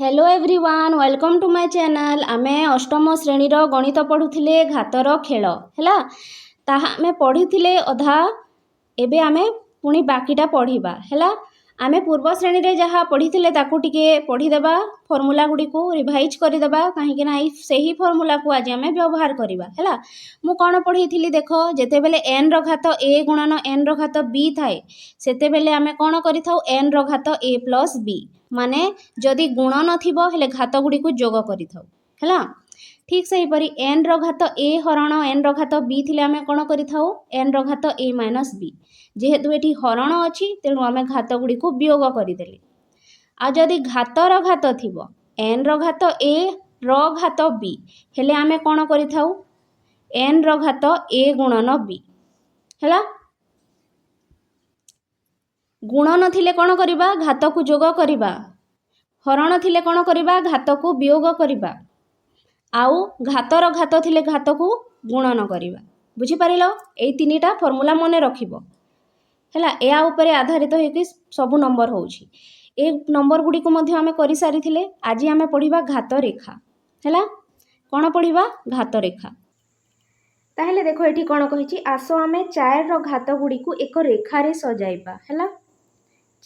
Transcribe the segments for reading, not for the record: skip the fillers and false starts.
Hello everyone welcome to my channel. आमे अष्टम श्रेणीर गणित पढ़ुथिले घातर खेल हैला ताहा आमे पढ़िथिले अधा एबे आमे पुणी बाकीटा पढ़िबा हैला। आमे पूर्व श्रेणी रे जहाँ पढ़िथिले ताकू टिके पढ़िदेबा फॉर्मूला गुडी को रिवाइज करिदेबा काहेकि ना सही फॉर्मूला को आज आमे व्यवहार करिबा हैला। मु कोन पढ़िथिली देखो जेते बेले n रो घात a गुणन n रो घात b थाए सेते बेले आमे कोन करिथाउ n रो घात a प्लस b माने जदि गुण नथिबो हेले घात गुडी को जोग करिथाउ हैला। ठीक सही परी n रो घात a हरण n रो घात b थिले आमे कोन करिथाउ n रो घात a माइनस b जेहेतु एठी हरण अछि तेणु आमे घात गुडी को वियोग करिदेले। आ जदि घातर घात थिबो n रो घात a रो घात b हेले आमे कोन करिथाउ n रो घात a गुणन b हैला। गुण नथिले कोन करिबा घात को जोग करिबा, हरण थिले कोन करिबा घात को वियोग करिबा, आउ घातर घात थिले घात को गुणन करिबा। बुझी पारिलो एई तीनिटा फॉर्मूला मने रखिबो हैला। या ऊपर आधारित होइकि सब नंबर होउछि ए नंबर गुडी को मध्ये आमे करि सारिथिले। आज आमे पढिबा घात रेखा हैला। कोन पढिबा घात रेखा ताहेले देखो एठी कोन कहिछि आसो आमे 4 रो घात गुडी को एक रेखा रे सजाइबा हैला।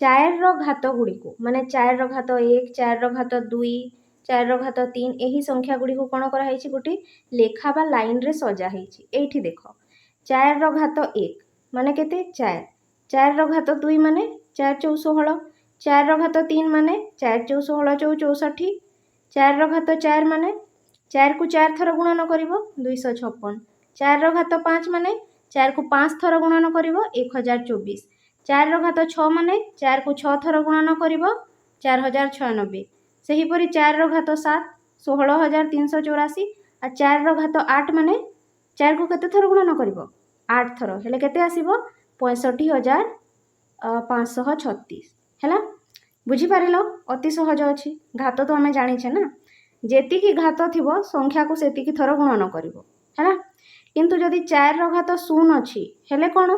4 रो घात गुडी को माने 4 रो घात 1 4 रो घात 2 4 रो घात 3 एही संख्या गुडी को कोन करा हैछि गोटे लेखा बा लाइन रे सजा हैछि। एठी देखो 4 रो घात 1 माने केते 4 4 रो घात 2 माने 4 4 16 4 रो घात 3 माने 4 4 16 4 64 4 रो घात 4 माने 4 को 4 थर गुणन करिवो 256 4 रो घात 5 माने 4 को 5 थर गुणन करिवो 1024 4 रो घात 6 माने 4 को 6 थर गुणन करिवो 4096 सही परी 4 रो घात 7 16384 आ 4 रो घात 8 माने 4 को केते थर गुणन करिवो 8 थर हेले केते आसीबो 65536 हैला। बुझी पारिलो अति सहज अछि घात तो हमें जानि छे ना जेति की घात थिबो संख्या को सेति की थर गुणन करिवो हैला। किंतु जदि 4 रो घात 0 अछि हेले कोन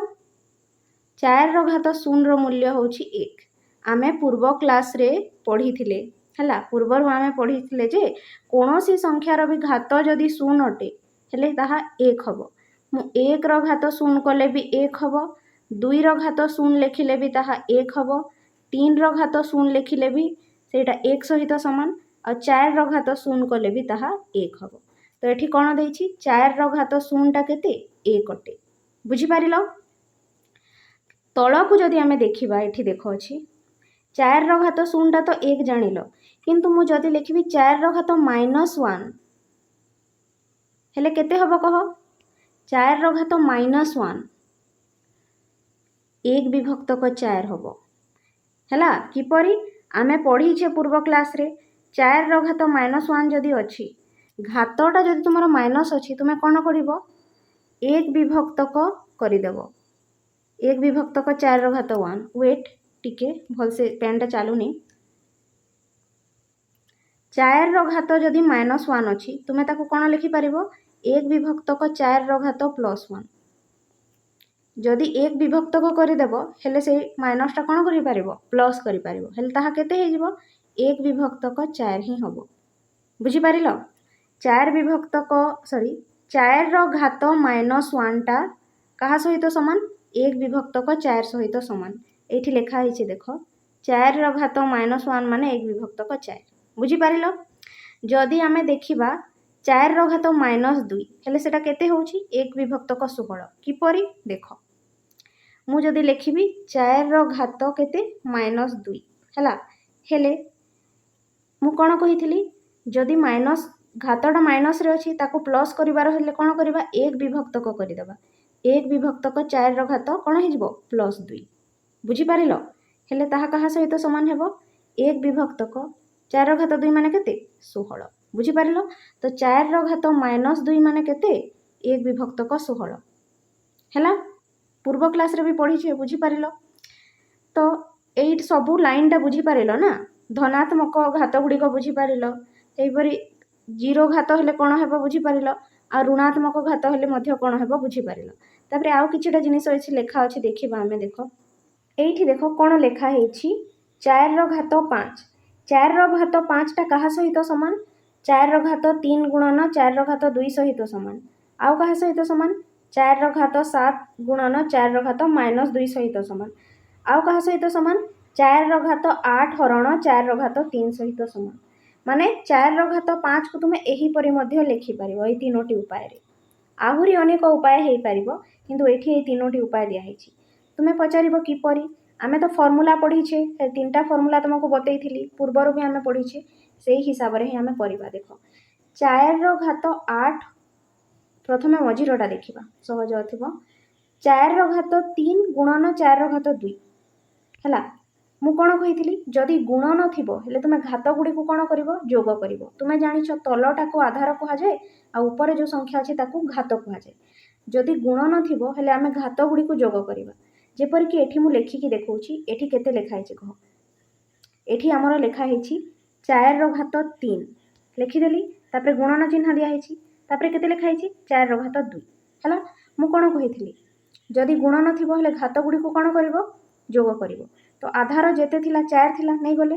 4 रो घात 0 रो मूल्य होछि 1 आमे पूर्व क्लास रे पढ़ी थिले हैला। पूर्वर आमे पढ़ी थिले जे कोनोसी संख्या रो भी घात जदि 0 अटे हेले ताहा 1 हबो। मु 1 रो घात 0 कले भी 1 हबो 2 रो घात 0 लेखिले भी ताहा 1 हबो 3 रो घात 0 लेखिले भी सेटा 1 सहित समान और 4 रो घात 0 कले भी ताहा 1 हबो। तो एठी कोन देइछि 4 रो घात 0 टा केते 1 अटे। बुझी पारिलो तळ को जदि आमे देखिबा एठी देखो अछि 4 रो घात 0 टा तो 1 जानिलो किंतु मु जदि लिखिबी 4 रो घात -1 हेले केते हबो कहो 4 रो घात -1 1 विभक्त को 4 हबो हैला। किपरि आमे पढ़ी छे पूर्व क्लास रे 4 रो घात -1 जदि अछि घातटा जदि तुमरो माइनस अछि तुमे कोन करिवो 1 विभक्त को करि देबो 1 विभक्त को 4 रो घात 1 वेट टिके भल से पेन टा चालुनी 4 रो घात जदि -1 अछि तुमे ताको कोन लिखि परिवो 1 विभक्त को 4 रो घात +1 जदि 1 विभक्त को करि देबो हेले से माइनस टा कोन करि परिवो प्लस करि परिवो हेले ताहा केते हे जिवो 1 विभक्त को 4 ही हबो। बुझी पारिलो 4 विभक्त को सॉरी 4 रो घात -1 टा कहा सहित समान 1 विभक्त को 4 सहित समान एठी लेखा हिचे देखो 4 रो घात -1 माने 1 विभक्त को 4। बुझी पारिलो जदि आमे देखिबा 4 रो घात -2 हेले सेटा केते होउची 1 विभक्त को 16 किपरि देखो मु जदि लिखिबी 4 रो घात केते -2 हैला हेले मु कोन कहिथिली जदि माइनस घातटा माइनस रे अछि ताको प्लस करिवार हेले कोन करिबा 1 विभक्त को करि देबा 1 विभक्त को 4 रो घात कोन हे जिवो +2। बुझी पारिलो हेले ताहा कहा सहित समान हेबो 1 विभक्त को 4 रो घात 2 माने केते 16। बुझी पारिलो तो 4 रो घात -2 माने केते 1 विभक्त को 16 हैला। पूर्व क्लास रे भी पढ़ी छे बुझी पारिलो तो एट सबु लाइन टा बुझी पारिलो ना धनात्मक घात गुडी को बुझी पारिलो एई परी 0 घात हेले कोन हेबो बुझी पारिलो आ ऋणात्मक घात हेले मध्य कोन हेबो बुझी पारिलो। तापरे आउ किछटा जिनिस अछि लेखा अछि देखिबा हमें देखो एठी देखो कोन लेखा हेछि 4 रो घात 5 4 घात 5टा क्या सहित सामान 4 घात 3 गुणन 4 घात 2 सहित सामान आउ क्या सहित सामान 4 घात 7 गुणन 4 घात -2 सहित सामान आउ क्या सहित सामान 4 घात 8 हरण 4 घात 3 सहित सामान माने 4 घात 5 को तुम एहीपरि मध्य लिखिपार ये 3टी उपाय आहुरी अनेक उपाय हो पार किंतु ये 3टी उपाय दिखाई तुम्हें पचार किपरि आमे तो फर्मूला पढ़ीचे 3टा फर्मूला तुमको बतई पूर्वर भी आमे पढ़ीचे से हिसाब से ही आमे करवा देख 4 घात 8 प्रथम मझीरटा देखा सहज थी 4 घात 3 गुणन 4 घात 2 है मु कौन कही जदि गुणन थी तुम घात गुड़ी को कौन कर जोग कर तुम्हें जाच तलटा को आधार कहुए आपर जो संख्या अच्छे घात कहुए जदि गुणन थी आम घात गुड़ी को जोग करवा जेपरिक एठी मु लेखिकी देखौछि एठी केते लेखाई कह एठी आमर लेखाई 4 घात 3 लिखिदेली तापर गुणन चिन्ह दिखाई तापर केते लेखाई 4 घात 2 है मु कौन कही जदि गुणन थी घात गुड़ी को कौन कर जोग कर तो आधार जेते थिला 4 थिला नहीं गले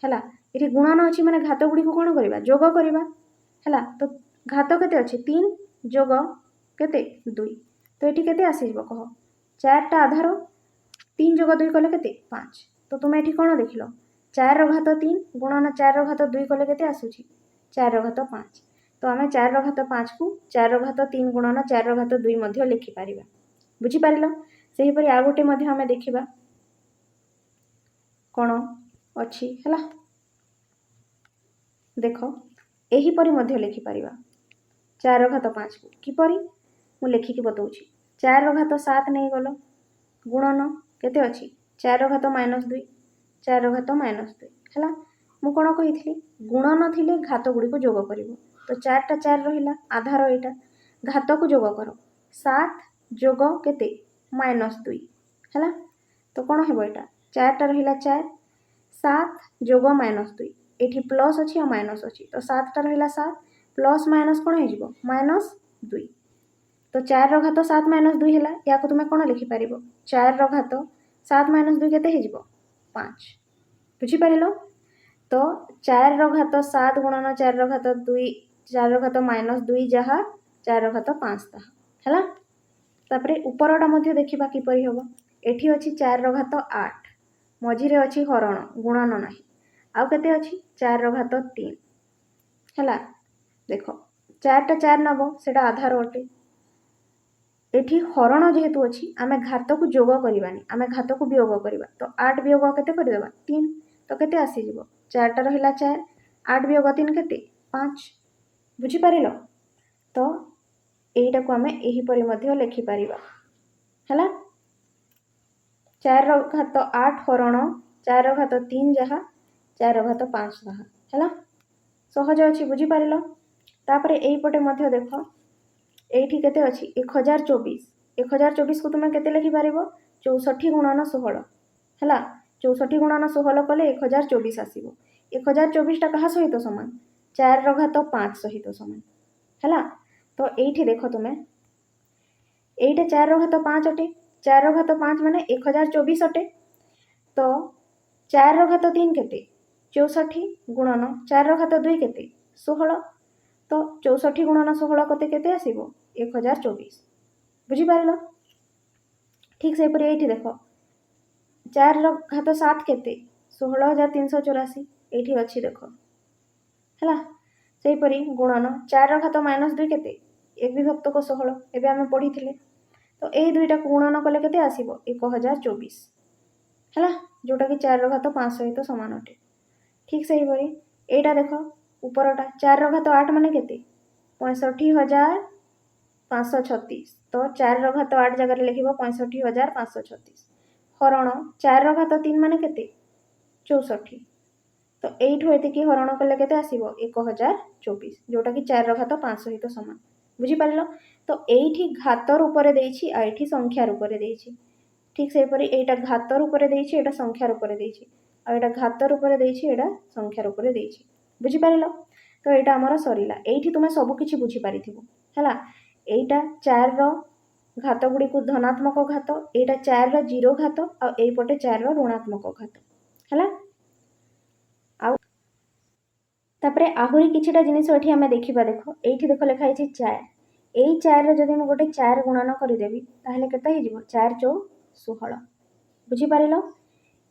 है ये गुणन अच्छी माने घात गुड़ी को कौन करवा जोग करवा है तो घात केते अच्छे 3 जोग केते 2 तो ये केते आसीब कह 4टा आधार 3 जोग 2 कले केते 5 तो तुम ये कौन देख 4 घात 3 गुणन 4 घात 2 कले केते आसूची 4 घात 5 तो आम 4 घात 5 को 4 घात 3 गुणन 4 घात 2 मध्य लिखिपार बुझीपार से हीपरि आ गोटे मध्य आम देखा कौन अच्छी है देख यहीपरि मध्य लिखिपार 4 घात 5 को किपरि मु लेखिकी बताऊँगी 4 घात 7 नहीं गल गुणन केते अच्छी 4 घात -2 4 घात -2 है मु कौन कही गुणन थिले घात गुड़ी को जोग कर तो 4टा 4 रहा आधार यहाँ घात को जोग कर 7 जोग केते -2 है तो कौन है यहाँ 4टा रहा 4 7 जोग -2 ये प्लस अच्छी और माइनस अच्छी तो 7टा रहा 7 प्लस माइनस कौन हो -2 तो 4 घात 7 -2 है या तुम्हें कौन लिखिपार 4 घात 7 -2 केते हो 5 बुझीपार तो 4 घात 7 गुणन 4 घात 2 4 घात -2 जहाँ 4 घात 5 ताहा है तापर उपरटा मध्य देखा किपरि हम एठी अच्छी 4 घात 8 मझीरे अच्छी हरण गुणन ना आउ केते अच्छी 4 घात 3 है देख 4टा 4 नब से आधार अटे एठी हरण जेहेतु अच्छी आम घात को जोग करवानी आम घात को वियोग करवा तो 8 वियोग केते करदेबा 3 तो केते आसीजिवो 4टा रहा 4 8 वियोग 3 केते 5 बुझीपार तो यहीटा को आम यहीपरि मध्य लिखिपार है 4 घात 8 हरण 4 घात 3 जहाँ 4 घात 5 जहाँ है सहज अच्छी बुझीपार तापर यहीपटे मध्य देख एठी केते अच्छी 1024 को तुम्हें केते लिखिपार 64 गुणन 16 है 64 गुणन 16 कले 1024 आसो 1024टा क्या सहित सामान 4 घात 5 सहित सामान है तो ये देख तुम्हें यहीटा 4 घात 5 अटे 4 घात 5 माने 1024 अटे तो 4 घात 3 केते 64 गुणन 4 घात 2 केते 16 तो 64 गुणन 16 कते केते आसीबो 1024 बुझीपार ठीक से ये देख 4 घात 7 केते 16384 ये अच्छी देख है सेपरी गुणन 4 घात -2 केते 1 विभक्त को 16 एवं आम पढ़ी तो यही दुईटा गुणन कले केते आसीबो 1024 है जोटा कि 4 घात 5 सहित सामान अटे ठीक से यहाँ देख उपरटा 4 घात 8 माने केते 65,536 तो 4 घात 8 जगह लिखिबो 65,536 हरण 4 घात 3 माने केते 64 तो एठू एतिकी हरण कले केते आसीबो 1024 जोटा कि 4 घात 5 सहित सामान बुझीपार तो यही घात रूप से देछि आ एठी संख्या रूप से देछि ठीक से यहाँ घात रूप से देछि एटा संख्या रूप से देछि आ एटा घात रूप से देछि एटा संख्या रूप से देछि बुझीपार तो यहाँ आमर सरला ये तुम्हें सबकि बुझीपार है यहाँ 4 घात गुड़ी को धनात्मक घात यहाँ 4 जीरो घात आउपटे 4 ऋणात्मक घात है तापरे आहुरी किछिटा जिनिस एठी आमे देखिबा। देखो एठी देखो लिखा है 4 एई 4 रे जदि मैं गोटे 4 गुणन करदेवी ताहले केते हे जिवो 4 चौ 16 बुझी पारिलो।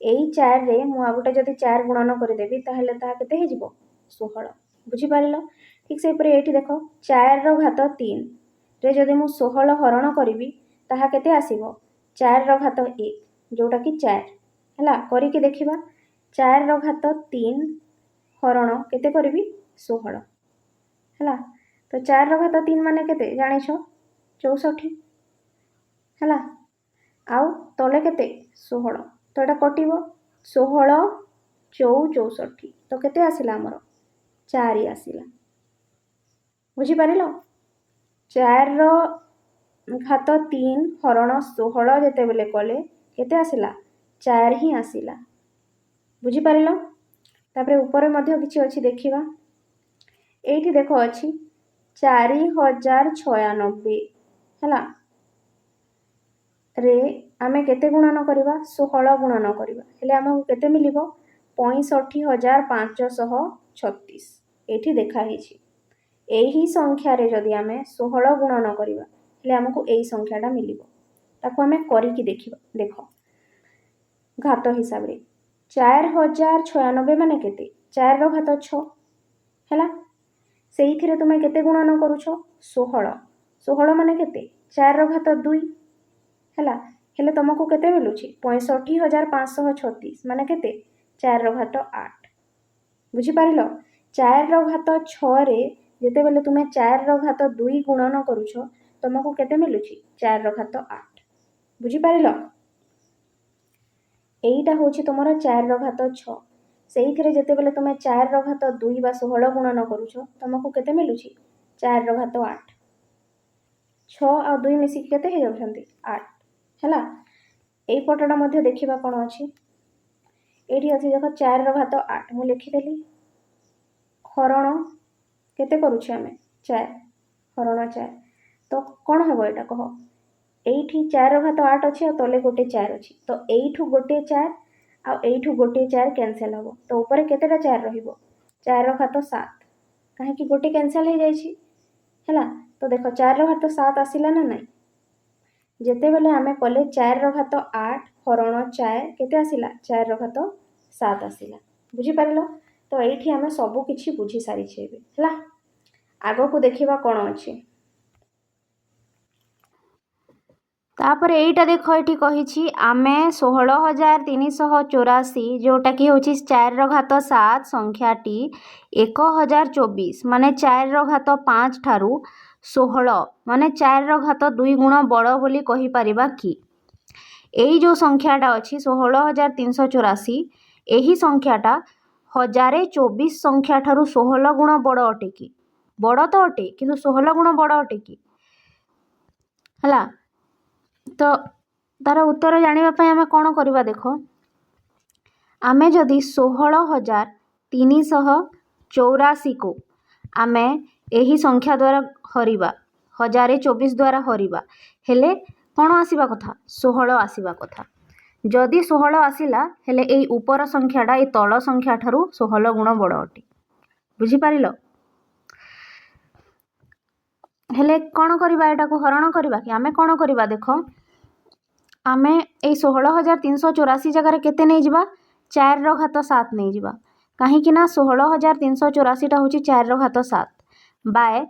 एई 4 रे मु आ गोटे जदि 4 गुणन करदेवी ताहले ता केते हे जिवो 16 बुझी पारिलो। ठीक से ऊपर एठी देखो 4 रो घात 3 रे जदि मु 16 हरण करिवि ताहा केते आसीबो 4 रो घात 1 जोटा कि 4 हला करी कि देखिबा। 4 रो घात 3 हरण केते करिवि 16 हला। तो 4 रो घात 3 माने केते जानिछ 64 हला। आउ तले केते 16 तो एटा कटिबो 16 चौ 64 तो केते आसिला हमर 4 आसिला बुझी पारिलो। 4 रो घात 3 हरण 16 जेते बेले कले केते आसिला 4 ही आसिला बुझी पारिलो। तापरे ऊपर मध्य किछि अछि देखिबा। एठी देखो अछि 4096 हला रे आमे केते गुणन करिबा 16 गुणन करिबा हेले हमहु केते मिलिबो 65536 एठी देखा हिछि। एही संख्या रे जदि आमे 16 गुणन करिबा हेले हमकु एही संख्याटा मिलिबो। ताको आमे करि कि देखिबा। देखो घात हिसाब रे 4096 माने केते 4 रो घात 6 हला। सेइथिरे तुमे केते गुणन करूछो 16 16 माने केते 4 रो घात 2 हला। हेले तुमको केते मिलुछि 65536 माने केते 4 रो घात 8 बुझी पारिलो। 4 रो घात 6 रे जेते बेले तुमे 4 रो घात 2 गुणन करूछो तुमको केते मिलुछि 4 रो घात 8 बुझी पारिलो। एईटा होछि तुमरो 4 रो घात 6 सेइथिरे जेते बेले तुमे 4 रो घात 2 बा 16 गुणन करूछो तुमको केते मिलुछि 4 रो घात 8 6 आ 2 मिसी केते हे जाउछंती 8 हला। एई पटटा मध्ये देखिबा कोन अछि। एठी अछि देखो 4 रो घात 8 मु लिखि देली हरण केते करूछि हमें 4 हरण 4 तो कोन हेबो एटा कहो। एठी 4 रो घात 8 अछि आ तले गोटे 4 अछि तो एठू गोटे 4 आ एठू गोटे 4 कैंसिल हबो तो ऊपर केतेटा 4 रहिबो 4 रो घात 7 काहे कि गोटे कैंसिल हे जाय छी हला। तो देखो 4 रो घात 7 आसिला ना नाही जेते बेले आमे कले 4 रो घात 8 हरण 4 केते आसिला 4 रो घात 7 आसिला बुझी पारिलो। तो एठी आमे सब किछि बुझी सारी छेबे हला। आगो को देखिबा कोन अछि। तापर एईटा देखो एठी कहिछि आमे 16384 जोटा कि होछि 4 रो घात 7 संख्याटी 1024 माने 4 रो घात 5 ठारू 16 माने 4 रो घात 2 गुण बड़ बोली कहि परिबा कि। एई जो संख्याटा अछि 16384 एही संख्याटा 1024 संख्या ठारू 16 गुण बड़ अटे कि बड़ तो अटे किंतु 16 गुण बड़ अटे कि हला। तो तार उत्तर जानिबा पय आमे कोन करबा। देखो आमे जदि 16384 को आमे एही संख्या द्वारा हरिबा 1024 द्वारा हरिबा हेले कोन आसीबा कथा 16 आसीबा कथा। जदि 16 आसिला हेले एई ऊपर संख्याटा ए तळ संख्या ठारू 16 गुण बड़ अटे बुझी पारिलो। हेले कोन करबा एटा को हरण करबा कि आमे कोन करबा। देखो आमे ए 16384 जगह रे केते नै जिबा 4 रो घात 7 नै जिबा काहे कि ना 16384 टा होची 4 रो घात 7 बाय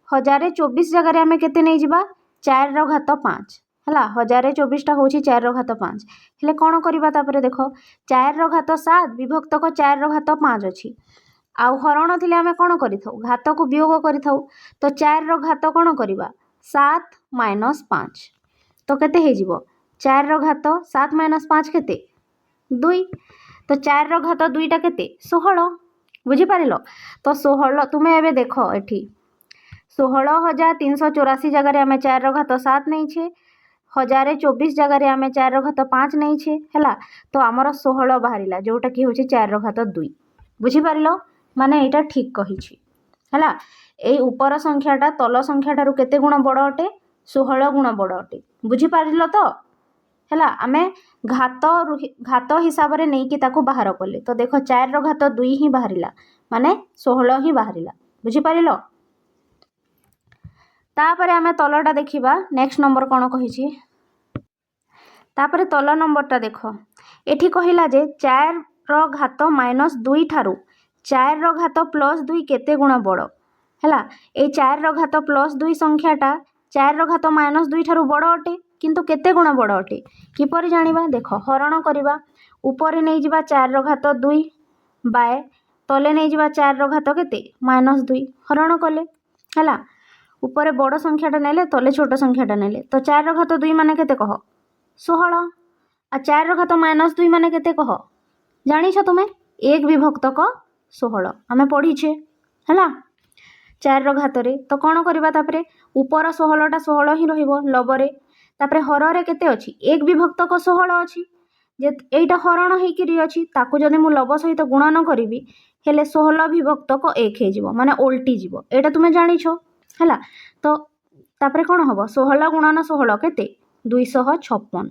1024 जगह रे आमे केते नै जिबा 4 रो घात 5 हला। 1024 टा होची 4 रो घात 5 हेले कोन करबा। तापरे देखो 4 रो घात 7 विभक्त को 4 रो घात 5 अछि आउ हरण थिले आमे कोन करिथौ घात को वियोग करिथौ तो 4 रो घात कोन करबा 7 माइनस 5 तो केते हे जिवो 4 रो घात 7 माइनस 5 केते 2 तो 4 रो घात 2 टा केते 16 बुझी पारिलो। तो 16 तुमे एबे देखो एठी 16384 जगह रे आमे 4 रो घात 7 नै छे 1024 जगह रे आमे 4 रो घात 5 नै छे हला। तो हमर 16 बाहरिला जोटा कि होची 4 रो घात 2 बुझी पारिलो माने एटा ठीक कहि छी हला। एई ऊपर संख्याटा तल संख्याटारू केते गुण बड़ अटे 16 गुण बड़ अटे बुझी पारिलो। तो ହେଲା ଆମେ ଘାତ ହିସାବରେ ନେଇକି ତାକୁ ବାହାର କଲେ। ତ ଦେଖ 4 ର ଘାତ 2 ହିଁ ବାହାରିଲା, ମାନେ 16 ହିଁ ବାହାରିଲା। ବୁଝିପାରିଲ? ତାପରେ ଆମେ ତଲଟା ଦେଖିବା, ନେକ୍ସଟ ନମ୍ବର କ'ଣ କହିଛି। ତାପରେ ତଲ ନମ୍ବରଟା ଦେଖ, ଏଠି କହିଲା ଯେ 4 ର ଘାତ -2 ଠାରୁ 4 ର ଘାତ +2 କେତେ ଗୁଣ ବଡ଼। ହେଲା, এই 4 ର ଘାତ +2 ସଂଖ୍ୟାଟା 4 ର ଘାତ -2 ଠାରୁ ବଡ଼ ଅଟେ, କିନ୍ତୁ କେତେ ଗୁଣ ବଡ଼ ଅଟେ। କିପରି ଜାଣିବା? ଦେଖ, ହରଣ କରିବା। ଉପରେ ନେଇଯିବା 4 ର ଘାତ 2 ବାଏ ତଲେ ନେଇଯିବା 4 ର ଘାତ କେତେ -2 ହରଣ କଲେ। ହେଲା, ଉପରେ ବଡ଼ ସଂଖ୍ୟାଟା ନେଲେ, ତଲେ ଛୋଟ ସଂଖ୍ୟାଟା ନେଲେ। ତ 4 ର ଘାତ 2 ମାନେ କେତେ କହ? 16। ଆଉ 4 ର ଘାତ -2 ମାନେ କେତେ କହ? ଜାଣିଛ ତୁମେ? 1 ବିଭକ୍ତକ 16 ଆମେ ପଢ଼ିଛେ। ହେଲା, 4 ର ଘାତରେ ତ କ'ଣ କରିବା? ତାପରେ ଉପର 16ଟା 16 ହିଁ ରହିବ ଲବରେ। ତାପରେ ହରରେ କେତେ ଅଛି? 1 ବିଭକ୍ତକ 16 ଅଛି। ଯେ এইটা ହରଣ ହେଇକିରି ଅଛି, ତାକୁ ଯଦି ମୁଁ ଲବ ସହିତ ଗୁଣନ କରିବି, ହେଲେ 16 ବିଭକ୍ତକ 1 ହେଇଯିବ, ମାନେ ଓଲଟି ଯିବ। ଏଇଟା ତୁମେ ଜାଣିଛ। ହେଲା, ତ ତାପରେ କ'ଣ ହବ? 16 ଗୁଣନ 16 କେତେ? 256।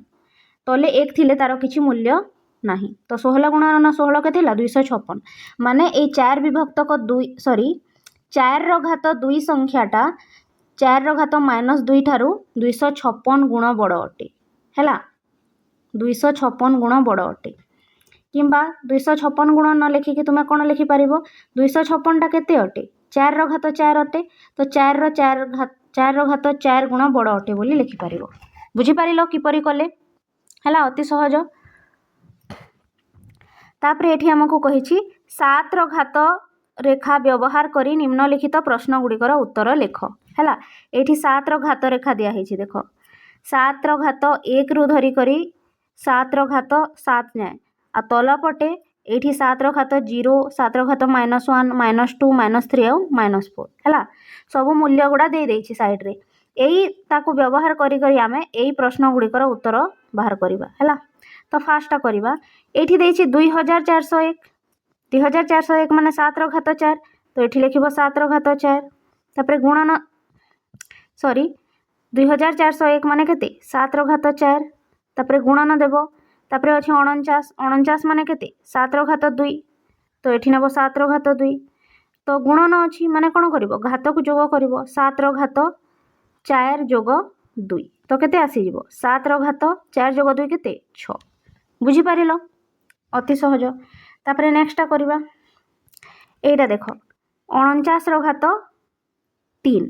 ତଲେ 1 ଥିଲେ ତାର କିଛି ମୂଲ୍ୟ ନାହିଁ। ତ 16 ଗୁଣନ 16 କେତେ ହେଲା? 256। ମାନେ এই 4 ବିଭକ୍ତକ 4 ର ଘାତ 2 ସଂଖ୍ୟାଟା 4 ର ଘାତ -2 ଠାରୁ 256 ଗୁଣ ବଡ଼ ଅଟେ। ହେଲା, 256 ଗୁଣ ବଡ଼ ଅଟେ। କିମ୍ବା 256 ଗୁଣ ନ ଲେଖିକି ତୁମେ କ'ଣ ଲେଖିପାରିବ? 256ଟା କେତେ ଅଟେ? 4 ର ଘାତ 4 ଅଟେ। ତ 4 ର ଘାତ 4 ଗୁଣ ବଡ଼ ଅଟେ ବୋଲି ଲେଖିପାରିବ। ବୁଝିପାରିଲ କିପରି କଲେ? ହେଲା, ଅତି ସହଜ। ତାପରେ ଏଠି ଆମକୁ କହିଛି 7 ର ଘାତ ରେଖା ବ୍ୟବହାର କରି ନିମ୍ନଲିଖିତ ପ୍ରଶ୍ନଗୁଡ଼ିକର ଉତ୍ତର ଲେଖ। ହେଲା, ଏଠି 7 ର ଘାତ ରେଖା ଦିଆହେଇଛି। ଦେଖ, 7 ର ଘାତ 1 ରୁ ଧରି କରି 7 ର ଘାତ 7 ଯାଏଁ। ଆଉ ତଳ ପଟେ ଏଇଠି 7 ର ଘାତ 0, 7 ର ଘାତ -1, -2, -3 ଆଉ -4। ହେଲା, ସବୁ ମୂଲ୍ୟ ଗୁଡ଼ା ଦେଇଦେଇଛି ସାଇଡ଼ରେ। ଏଇ ତାକୁ ବ୍ୟବହାର କରି ଆମେ ଏଇ ପ୍ରଶ୍ନଗୁଡ଼ିକର ଉତ୍ତର ବାହାର କରିବା। ହେଲା, ତ ଫାର୍ଷ୍ଟଟା କରିବା। ଏଇଠି ଦେଇଛି 2401। 2401 ମାନେ 7 ର ଘାତ 4। ତ ଏଠି ଲେଖିବ 7 ର ଘାତ 4। ତାପରେ ଗୁଣନ 2401 ମାନେ କେତେ? 7 ର ଘାତ 4। ତାପରେ ଗୁଣନ ଦେବ। ତାପରେ ଅଛି 49। 49 ମାନେ କେତେ? 7 ର ଘାତ 2। ତ ଏଠି ନେବ 7 ର ଘାତ 2। ତ ଗୁଣନ ଅଛି ମାନେ କ'ଣ କରିବ? ଘାତକୁ ଯୋଗ କରିବ। 7 ର ଘାତ 4 ଯୋଗ 2। ତ କେତେ ଆସିଯିବ? 7 ର ଘାତ 4 ଯୋଗ 2 କେତେ? 6। ବୁଝିପାରିଲ? ଅତି ସହଜ। ତାପରେ ନେକ୍ସଟଟା କରିବା। এইটা ଦେଖ, 49 ର ଘାତ 3।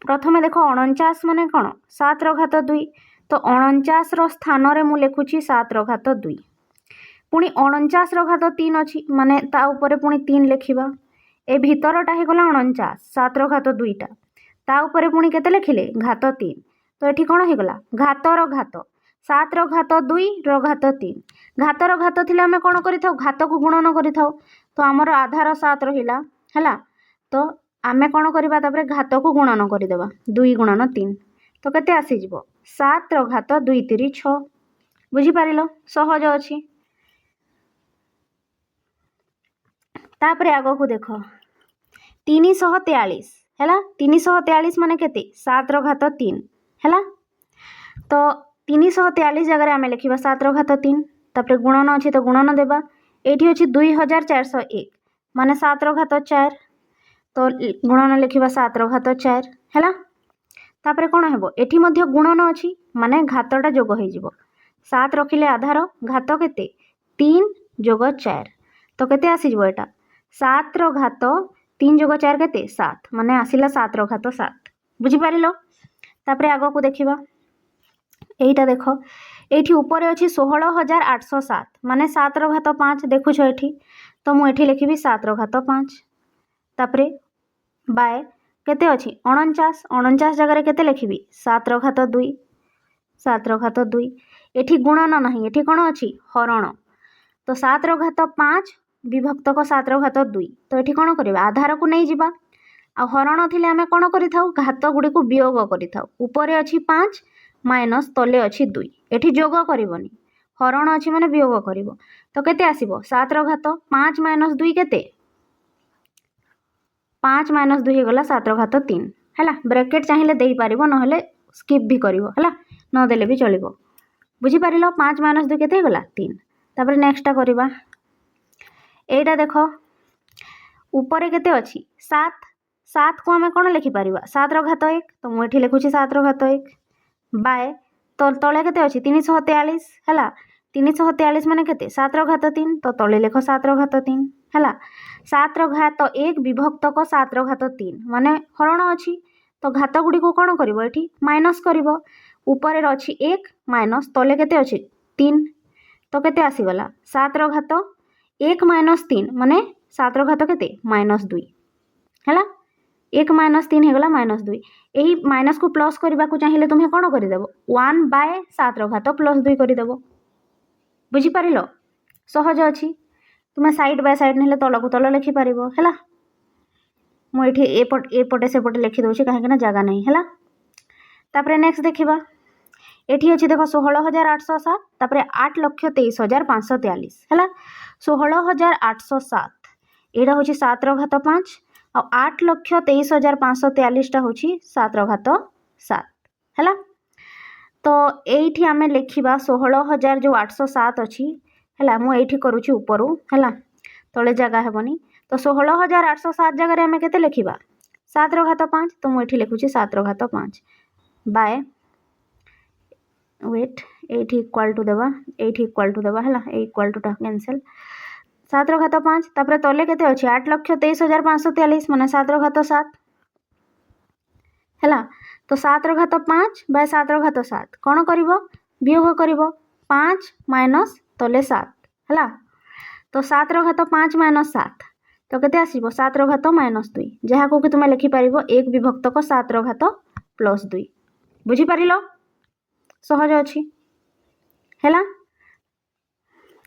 ପ୍ରଥମେ ଦେଖ 49 ମାନେ କ'ଣ? 7 ର ଘାତ 2। ତ 49 ର ସ୍ଥାନରେ ମୁଁ ଲେଖୁଛି 7 ର ଘାତ 2। ପୁଣି 49 ର ଘାତ 3 ଅଛି, ମାନେ ତା ଉପରେ ପୁଣି 3 ଲେଖିବା। ଏ ଭିତରଟା ହେଇଗଲା 49, 7 ର ଘାତ 2ଟା। ତା ଉପରେ ପୁଣି କେତେ ଲେଖିଲେ? ଘାତ 3। ତ ଏଠି କ'ଣ ହେଇଗଲା? ଘାତର ଘାତ। 7 ର ଘାତ 2 ର ଘାତ 3। ଘାତର ଘାତ ଥିଲେ ଆମେ କ'ଣ କରିଥାଉ? ଘାତକୁ ଗୁଣନ କରିଥାଉ। ତ ଆମର ଆଧାର 7 ରହିଲା। ହେଲା, ତ ଆମେ କ'ଣ କରିବା? ତାପରେ ଘାତକୁ ଗୁଣନ କରିଦେବା। 2 ଗୁଣନ 3। ତ କେତେ ଆସିଯିବ? 7 ର ଘାତ 2 3 6। ବୁଝିପାରିଲ? ସହଜ ଅଛି। ତାପରେ ଆଗକୁ ଦେଖ, 343। ହେଲା, 343 ମାନେ କେତେ? 7 ର ଘାତ 3। ହେଲା, ତ 343 ଜାଗାରେ ଆମେ ଲେଖିବା 7 ର ଘାତ 3। ତାପରେ ଗୁଣନ ଅଛି, ତ ଗୁଣନ ଦେବା। ଏଇଠି ଅଛି 2401 ମାନେ 7 ର ଘାତ 4। ତ ଗୁଣନ ଲେଖିବା 7 ର ଘାତ 4। ହେଲା, ତାପରେ କ'ଣ ହେବ? ଏଠି ମଧ୍ୟ ଗୁଣନ ଅଛି, ମାନେ ଘାତଟା ଯୋଗ ହେଇଯିବ। 7 ରଖିଲେ ଆଧାର, ଘାତ କେତେ? 3 ଯୋଗ 4। ତ କେତେ ଆସିଯିବ ଏଟା? 7 ର ଘାତ 3 ଯୋଗ 4 କେତେ? 7, ମାନେ ଆସିଲା 7 ର ଘାତ 7। ବୁଝିପାରିଲ? ତାପରେ ଆଗକୁ ଦେଖିବା। এইটা ଦେଖ, এইଠି ଉପରେ ଅଛି 16807 ମାନେ 7 ର ଘାତ 5। ଦେଖୁଛ ଏଠି, ତ ମୁଁ ଏଠି ଲେଖିବି 7 ର ଘାତ 5। ତାପରେ ବାଏ କେତେ ଅଛି? 49। 49 ଜାଗାରେ କେତେ ଲେଖିବି? 7 ର ଘାତ 2। 7 ର ଘାତ 2। ଏଠି ଗୁଣନ ନାହିଁ, ଏଠି କ'ଣ ଅଛି? ହରଣ। ତ 7 ର ଘାତ 5 ବିଭକ୍ତକ 7 ର ଘାତ 2। ତ ଏଠି କ'ଣ କରିବା? ଆଧାରକୁ ନେଇଯିବା। ଆଉ ହରଣ ଥିଲେ ଆମେ କ'ଣ କରିଥାଉ? ଘାତ ଗୁଡ଼ିକୁ ବିୟୋଗ କରିଥାଉ। ଉପରେ ଅଛି 5 ମାଇନସ୍ ତଲେ ଅଛି 2। ଏଠି ଯୋଗ କରିବନି, ହରଣ ଅଛି ମାନେ ବିୟୋଗ କରିବ। ତ କେତେ ଆସିବ? 7 ର ଘାତ 5 ମାଇନସ୍ 2 କେତେ? 5 ମାଇନସ୍ 2 ହେଇଗଲା 7 ର ଘାତ 3। ହେଲା, ବ୍ରାକେଟ୍ ଚାହିଁଲେ ଦେଇପାରିବ, ନହେଲେ ସ୍କିପ୍ ବି କରିବ। ହେଲା, ନ ଦେଲେ ବି ଚଳିବ। बुझीपार 5 माइनस 2 केते गला 3 तापर नेक्स्टटा करवा एटा देख ऊपर केते अछि 7 7 को आम कौन लिखिपर 7 रो घात 1 तो मुझे लिखुची 7 रो घात 1 बाय तो तले केते अछि 343 हैला 343 माने केते 7 रो घात 3 तो तले लिख 7 रो घात 3 हैला 7 रो घात 1 विभक्त को 7 रो घात 3 माने हरण अछि तो घात गुडी को कौन करिवो एठी माइनस करिवो ऊपर रे अछि 1 माइनस तले केते अछि 3 तो केते आसी गला 7 रो घात 1 माइनस 3 माने 7 रो घात केते -2 हैला 1 माइनस 3 हेगला -2 यही माइनस को प्लस करने को चाहिए तुम्हें कौन करदेव 1/7 रो घात +2 करदेव बुझीपार सहज अच्छी तुम्हें साइड बाय साइड ना तल को तल लिखिपर है मुझे एपटे सेपटे लिखिदे कहीं जगह नहीं है तापर नेक्स्ट देखा एठी अच्छी देख 16,807 तापर 8,23,543 है 16,807 यहाँ हूँ 7 रो घात 5 आ 8,23,543 हूँ 7 रो घात 7 है तो यही आम लिखा 16,000 जो 807 अच्छी है मुझे करुँची उपरू है तले जगह हेबनी तो 16,807 जगह आम के लिखा 7 रो घात 5 तो मुझे लिखुची 7 रो घात 5 बाय वेट ये इक्वाल टू देवा है इक्वाल टू कैंसल 7 रो घात 5 तापर तले केते अछि 8,23,543 माने 7 रो घात 7 हैला तो 7 रो घात 5 बाय 7 रो घात 7 कौन करिवो वियोग करिवो 5 माइनस तले 7 हैला तो 7 रो घात 5 माइनस 7 तो केते आसीबो 7 रो घात -2 जहा को कि तुम लिखि परिबो 1 विभक्त को 7 रो घात +2 बुझी परिलो सहज अछि हैला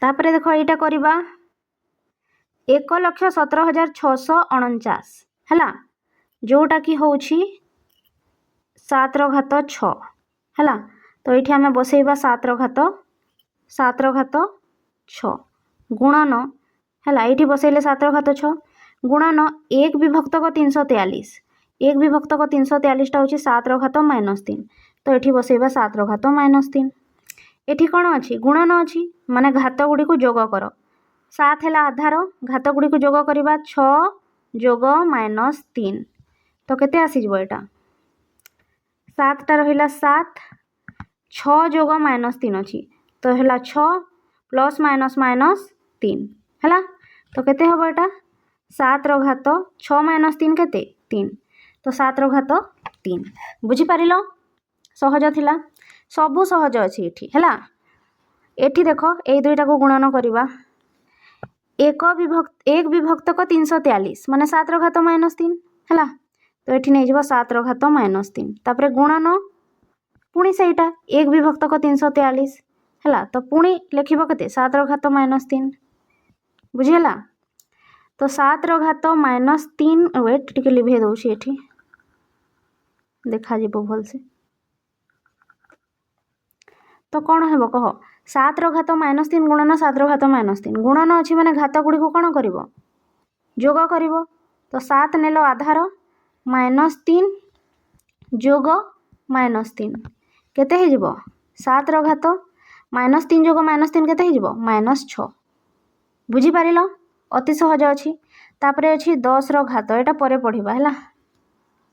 तापर देखो एटा करबा 1,17,649 है जोटा कि हूँ 7 रो घात 6 है तो ये आम बसैबा 7 रो घात 6 गुणन है ये बसैले 7 रो घात 6 गुणन 1 विभक्त को 343 1 विभक्त को 343 हूँ 7 रो घात -3 तो ये बसैबा 7 रो घात -3 ये कौन अच्छी गुणन अच्छी माने घात गुड़ी को जोग कर 7 है आधार घात गुड़ी को जोग करवा 6 जोग -3 तो केते आसीजो एटा 7 टा रहिला 7 6 जोग -3 अच्छी तो है 6 प्लस माइनस -3 है तो केते हम एटा 7 रो घात 6 -3 केते 3 तो 7 रो घात 3 बुझीपार सहज थिला सबू सहज अच्छी एठी है एठी देखो ये दुईटा को गुणन करवा 1 विभक्त को 343 माने 7 रो घात -3 है तो ये नहीं 7 रो घात -3 तापर गुणन पुणी सेटा 1 विभक्त को 343 है तो पुणी लिखिब केते 7 रो घात -3 बुझीगला तो 7 रो घात -3 वेट टिके लिभे दउछि एठी देखा जीवो भल से तो कौन हेबो कह 7 रो घात -3 गुणन 7 रो घात -3 गुणन अच्छी माने घात गुड़ी को कौन करिवो जोग करिवो तो 7 नेलो आधार -3 जोग -3 केते हे जिवो 7 रो घात -3 जोग -3 केते हे जिवो -6 बुझी पारिलो अति सहज अछि तापरे अछि 10 रो घात एटा परे पढ़िबा हैला